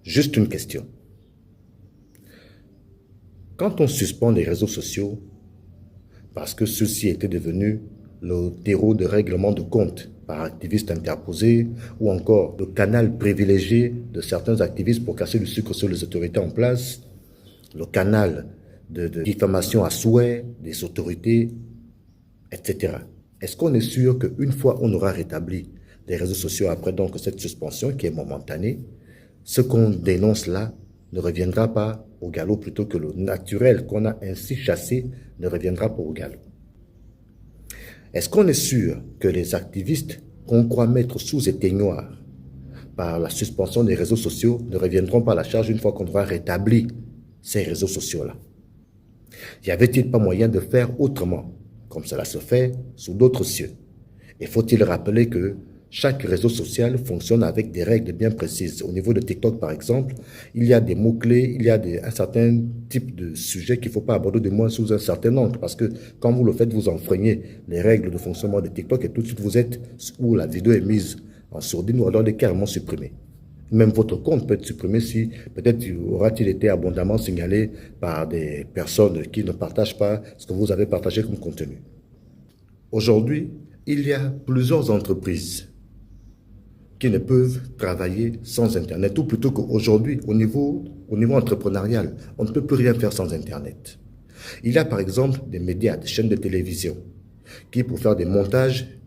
Juste une question. Quand on suspend les réseaux sociaux parce que ceux-ci étaient devenus le terreau de règlement de compte par activistes interposés ou encore le canal privilégié de certains activistes pour casser le sucre sur les autorités en place, le canal de diffamation à souhait des autorités, etc. Est-ce qu'on est sûr qu'une fois on aura rétabli les réseaux sociaux après donc cette suspension qui est momentanée, ce qu'on dénonce là ne reviendra pas au galop plutôt que le naturel qu'on a ainsi chassé ne reviendra pas au galop? Est-ce qu'on est sûr que les activistes qu'on croit mettre sous éteignoir par la suspension des réseaux sociaux ne reviendront pas à la charge une fois qu'on aura rétabli ces réseaux sociaux-là? Y avait-il pas moyen de faire autrement, comme cela se fait sous d'autres cieux? Et faut-il rappeler que chaque réseau social fonctionne avec des règles bien précises. Au niveau de TikTok, par exemple, il y a des mots-clés, il y a un certain type de sujet qu'il ne faut pas aborder de moins sous un certain angle. Parce que quand vous le faites, vous enfreignez les règles de fonctionnement de TikTok et tout de suite vous êtes où la vidéo est mise en sourdine ou alors elle est carrément supprimée. Même votre compte peut être supprimé si peut-être aura-t-il été abondamment signalé par des personnes qui ne partagent pas ce que vous avez partagé comme contenu. Aujourd'hui, il y a plusieurs entreprises qui ne peuvent travailler sans Internet, ou plutôt qu'aujourd'hui, au niveau entrepreneurial, on ne peut plus rien faire sans Internet. Il y a par exemple des médias, des chaînes de télévision, qui pour faire des montages,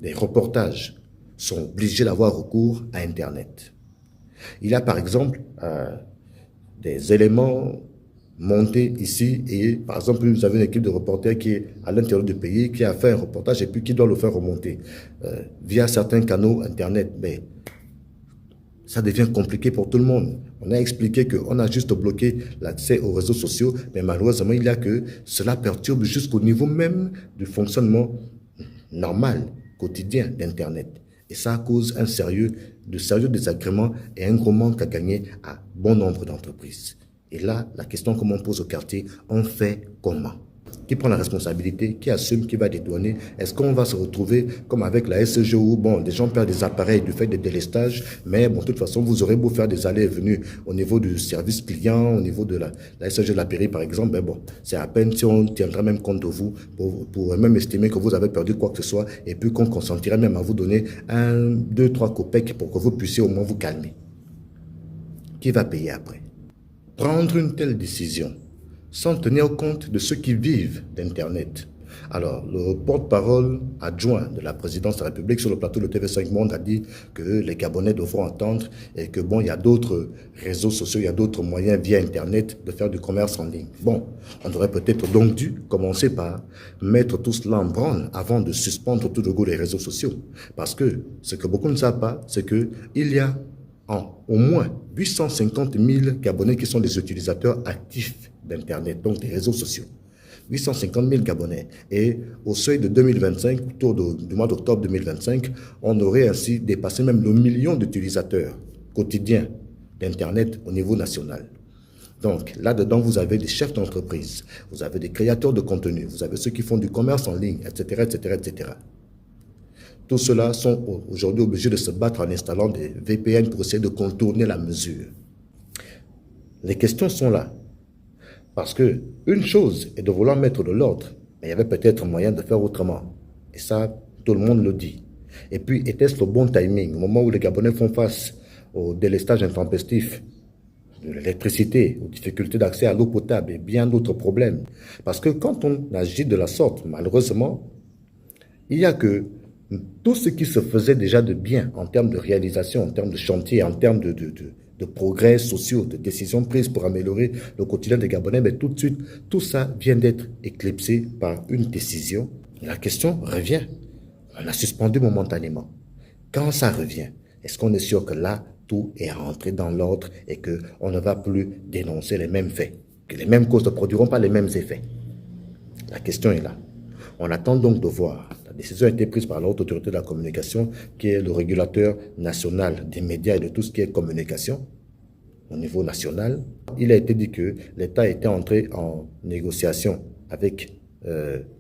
des reportages, sont obligés d'avoir recours à Internet. Il y a par exemple des éléments montés ici et par exemple vous avez une équipe de reporters qui est à l'intérieur du pays, qui a fait un reportage et puis qui doit le faire remonter via certains canaux Internet. Mais ça devient compliqué pour tout le monde. On a expliqué qu'on a juste bloqué l'accès aux réseaux sociaux, mais malheureusement, il y a que cela perturbe jusqu'au niveau même du fonctionnement normal, quotidien d'Internet. Et ça cause de sérieux désagréments et un gros manque à gagner à bon nombre d'entreprises. Et là, la question qu'on me pose au quartier, on fait comment? Qui prend la responsabilité? Qui assume? Qui va dédouaner? Est-ce qu'on va se retrouver comme avec la SGE où, bon, des gens perdent des appareils du fait des délestages, mais bon, de toute façon, vous aurez beau faire des allées et venues au niveau du service client, au niveau de la SGE de la pairie, par exemple, ben bon, c'est à peine si on tiendra même compte de vous pour même estimer que vous avez perdu quoi que ce soit et puis qu'on consentira même à vous donner 1, 2, 3 copecs pour que vous puissiez au moins vous calmer. Qui va payer après? Prendre une telle décision sans tenir compte de ceux qui vivent d'Internet. Alors, le porte-parole adjoint de la présidence de la République sur le plateau de TV5 Monde a dit que les Gabonais devront attendre et que bon, il y a d'autres réseaux sociaux, il y a d'autres moyens via Internet de faire du commerce en ligne. Bon, on aurait peut-être donc dû commencer par mettre tout cela en branle avant de suspendre tout de go les réseaux sociaux. Parce que ce que beaucoup ne savent pas, c'est qu'il y a au moins 850 000 Gabonais qui sont des utilisateurs actifs d'Internet, donc des réseaux sociaux. 850 000 Gabonais. Et au seuil de 2025, autour du mois d'octobre 2025, on aurait ainsi dépassé même le million d'utilisateurs quotidiens d'Internet au niveau national. Donc, là-dedans, vous avez des chefs d'entreprise, vous avez des créateurs de contenu, vous avez ceux qui font du commerce en ligne, etc., etc., etc. Tous ceux-là sont aujourd'hui obligés de se battre en installant des VPN pour essayer de contourner la mesure. Les questions sont là. Parce que une chose est de vouloir mettre de l'ordre, mais il y avait peut-être moyen de faire autrement. Et ça, tout le monde le dit. Et puis, était-ce le bon timing, au moment où les Gabonais font face au délestage intempestif de l'électricité, aux difficultés d'accès à l'eau potable et bien d'autres problèmes? Parce que quand on agit de la sorte, malheureusement, il y a que tout ce qui se faisait déjà de bien en termes de réalisation, en termes de chantier, en termes de progrès sociaux, de décisions prises pour améliorer le quotidien des Gabonais, mais tout de suite, tout ça vient d'être éclipsé par une décision. Et la question revient. On a suspendu momentanément. Quand ça revient, est-ce qu'on est sûr que là, tout est rentré dans l'ordre et qu'on ne va plus dénoncer les mêmes faits, que les mêmes causes ne produiront pas les mêmes effets? La question est là. On attend donc de voir. La décision a été prise par la Haute Autorité de la Communication, qui est le régulateur national des médias et de tout ce qui est communication au niveau national. Il a été dit que l'État était entré en négociation avec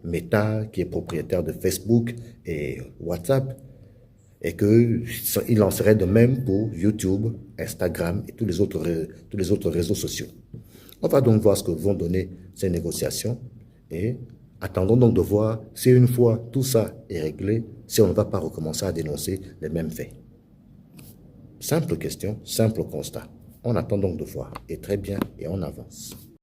Meta, qui est propriétaire de Facebook et WhatsApp, et qu'il en serait de même pour YouTube, Instagram et tous les autres réseaux sociaux. On va donc voir ce que vont donner ces négociations et attendons donc de voir si une fois tout ça est réglé, si on ne va pas recommencer à dénoncer les mêmes faits. Simple question, simple constat. On attend donc de voir. Et très bien, et on avance.